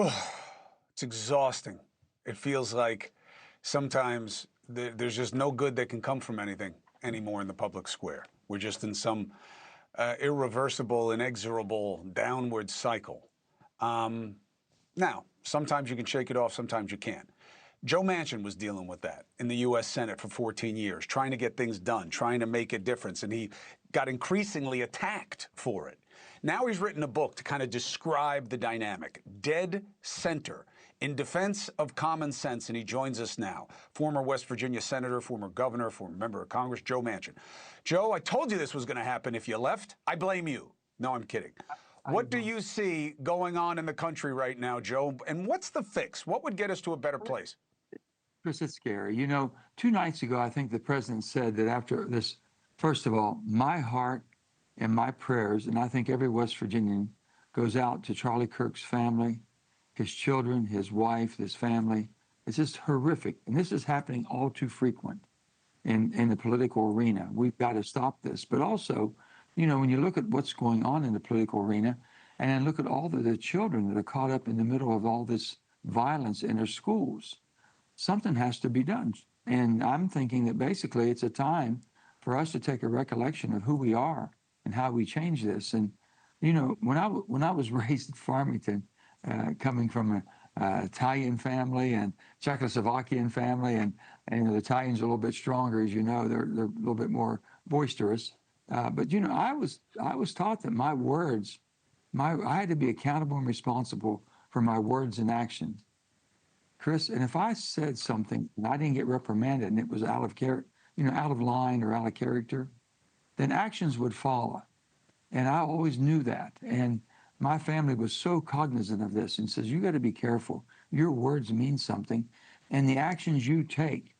It's exhausting. It feels like sometimes there's just no good that can come from anything anymore in the public square. We're just in some irreversible, inexorable downward cycle. Now, sometimes you can shake it off, sometimes you can't. Joe Manchin was dealing with that in the U.S. Senate for 14 years, trying to get things done, trying to make a difference, and he got increasingly attacked for it. Now he's written a book to kind of describe the dynamic, Dead Center, in defense of common sense, and he joins us now. Former West Virginia Senator, former governor, former member of Congress, Joe Manchin. Joe, I told you this was going to happen if you left. I blame you. No, I'm kidding. What do you see going on in the country right now, Joe? And what's the fix? What would get us to a better place? Chris, it's scary. You know, 2 nights ago, I think the president said that after this, first of all, my heart and my prayers, and I think every West Virginian goes out to Charlie Kirk's family, his children, his wife, his family. It's just horrific. And this is happening all too frequent in the political arena. We've got to stop this. But also, you know, when you look at what's going on in the political arena and then look at all the children that are caught up in the middle of all this violence in their schools, something has to be done. And I'm thinking that basically it's a time for us to take a recollection of who we are and how we change this. And, you know, when I was raised in Farmington, coming from an Italian family and Czechoslovakian family, and you know, the Italians are a little bit stronger, as you know, they're a little bit more boisterous. But, you know, I was taught that my words, I had to be accountable and responsible for my words and actions. Chris, and if I said something and I didn't get reprimanded and it was out of out of line or out of character, then actions would follow. And I always knew that. And my family was so cognizant of this and says, you got to be careful. Your words mean something. And the actions you take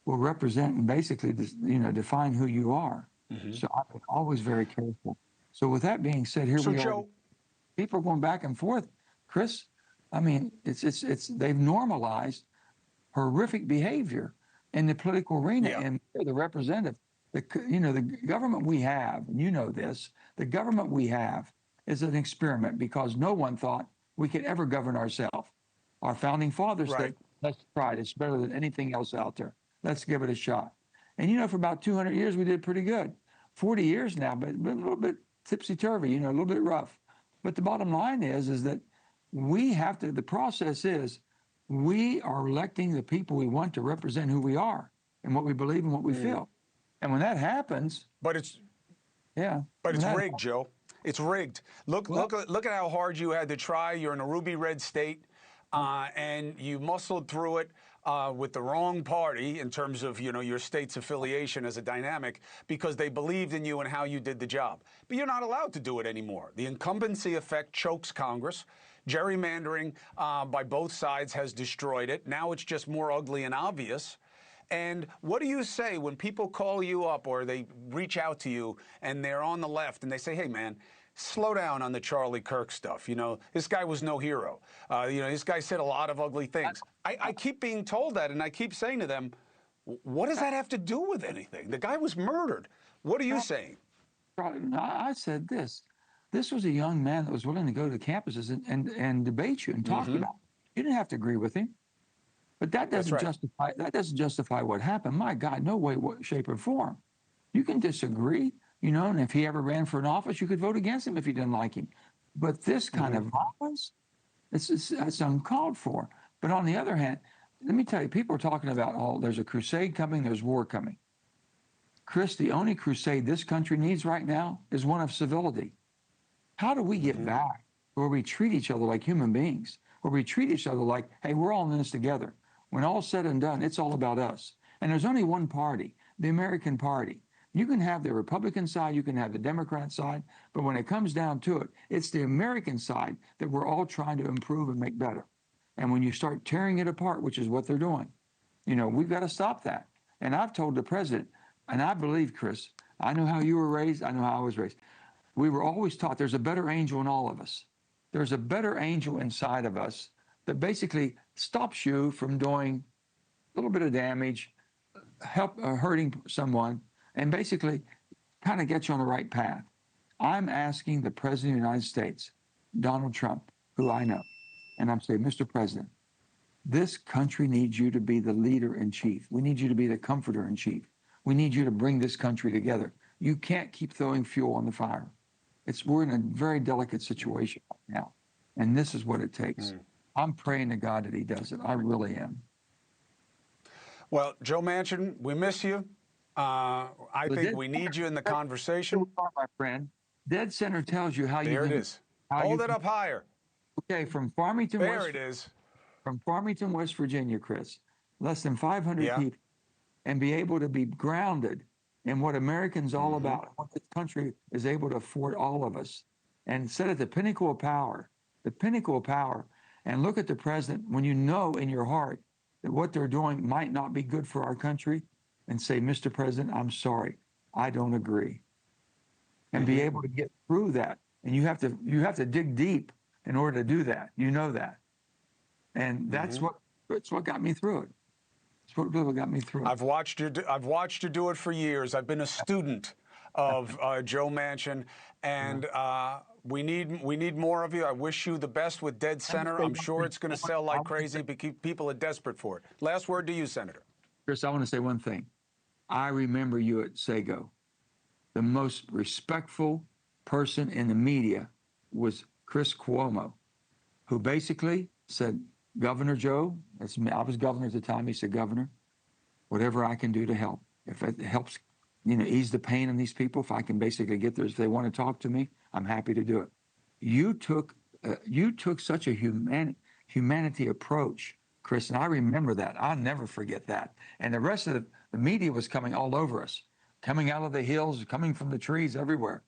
will represent and basically, define who you are. Mm-hmm. So I'm always very careful. So with that being said, here we are. People are going back and forth. Chris, I mean, it's they've normalized horrific behavior in the political arena, and the representative, the government we have, and you know this, the government we have is an experiment because no one thought we could ever govern ourselves. Our founding fathers said, let's try it. It's better than anything else out there. Let's give it a shot. And, you know, for about 200 years, we did pretty good. 40 years now, but a little bit tipsy-turvy, a little bit rough. But the bottom line is that we have to, the process is we are electing the people we want to represent who we are and what we believe and what we feel. And when that happens. But it's rigged, Joe. It's rigged. Look at how hard you had to try. You're in a ruby red state, and you muscled through it with the wrong party in terms of your state's affiliation as a dynamic because they believed in you and how you did the job. But you're not allowed to do it anymore. The incumbency effect chokes Congress. Gerrymandering by both sides has destroyed it. Now it's just more ugly and obvious. And what do you say when people call you up or they reach out to you and they're on the left and they say, hey, man, slow down on the Charlie Kirk stuff. This guy was no hero. This guy said a lot of ugly things. I keep being told that, and I keep saying to them, what does that have to do with anything? The guy was murdered. What are you saying? I said this. This was a young man that was willing to go to campuses and debate you and talk about it. You didn't have to agree with him. But that doesn't justify what happened. My God, no way, shape, or form. You can disagree, and if he ever ran for an office, you could vote against him if you didn't like him. But this kind of violence, it's uncalled for. But on the other hand, let me tell you, people are talking about, there's a crusade coming, there's war coming. Chris, the only crusade this country needs right now is one of civility. How do we get back where we treat each other like human beings, where we treat each other like, hey, we're all in this together. When all's said and done, it's all about us. And there's only one party, the American party. You can have the Republican side, you can have the Democrat side, but when it comes down to it, it's the American side that we're all trying to improve and make better. And when you start tearing it apart, which is what they're doing, we've got to stop that. And I've told the president, and I believe, Chris, I know how you were raised, I know how I was raised. We were always taught there's a better angel in all of us. There's a better angel inside of us that basically stops you from doing a little bit of damage, hurting someone, and basically kind of gets you on the right path. I'm asking the President of the United States, Donald Trump, who I know, and I'm saying, Mr. President, this country needs you to be the leader in chief. We need you to be the comforter in chief. We need you to bring this country together. You can't keep throwing fuel on the fire. We're in a very delicate situation right now, and this is what it takes. I'm praying to God that he does it. I really am. Well, Joe Manchin, we miss you. I think we need you in the conversation. My friend, Dead Center tells you how you. There it is. Hold it up higher. Okay, from Farmington, there it is. From Farmington, West Virginia, Chris, less than 500 people, and be able to be grounded in what Americans all about, what this country is able to afford all of us, and sit at the pinnacle of power, and look at the president when you know in your heart that what they're doing might not be good for our country, and say, Mr. President, I'm sorry, I don't agree. And be able to get through that. And you have to dig deep in order to do that. You know that. And that's what got me through it. It's what really got me through it. I've watched you do it for years. I've been a student of Joe Manchin, and we need more of you. I wish you the best with Dead Center. I'm sure it's going to sell like crazy because people are desperate for it. Last word to you, Senator. Chris, I want to say one thing. I remember you at Sago. The most respectful person in the media was Chris Cuomo, who basically said, Governor Joe, I was governor at the time, he said, Governor, whatever I can do to help. If it helps, ease the pain on these people, if I can basically get there, if they want to talk to me, I'm happy to do it. You took such a humanity approach, Chris, and I remember that. I'll never forget that. And the rest of the media was coming all over us, coming out of the hills, coming from the trees, everywhere.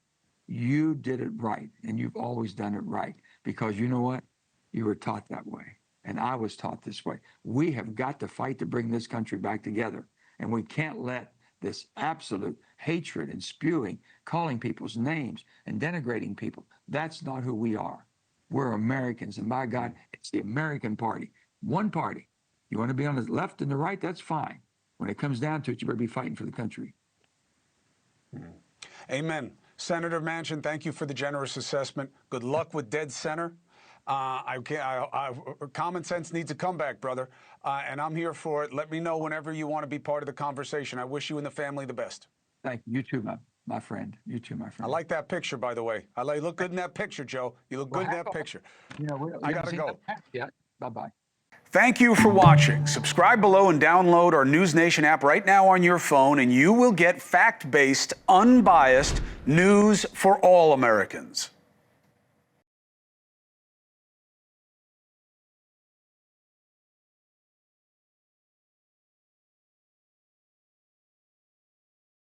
You did it right, and you've always done it right, because you know what? You were taught that way, and I was taught this way. We have got to fight to bring this country back together, and we can't let this absolute hatred and spewing, calling people's names and denigrating people. That's not who we are. We're Americans, and by God, it's the American party. One party. You want to be on the left and the right, that's fine. When it comes down to it, you better be fighting for the country. Amen. Senator Manchin, thank you for the generous assessment. Good luck with Dead Center. Common sense needs a comeback, brother, and I'm here for it. Let me know whenever you want to be part of the conversation. I wish you and the family the best. Thank you. You too, my friend. You too, my friend. I like that picture, by the way. You look good in that picture, Joe. You look good in that picture. I got to go. Yeah. Bye-bye. Thank you for watching. Subscribe below and download our NewsNation app right now on your phone, and you will get fact-based, unbiased news for all Americans.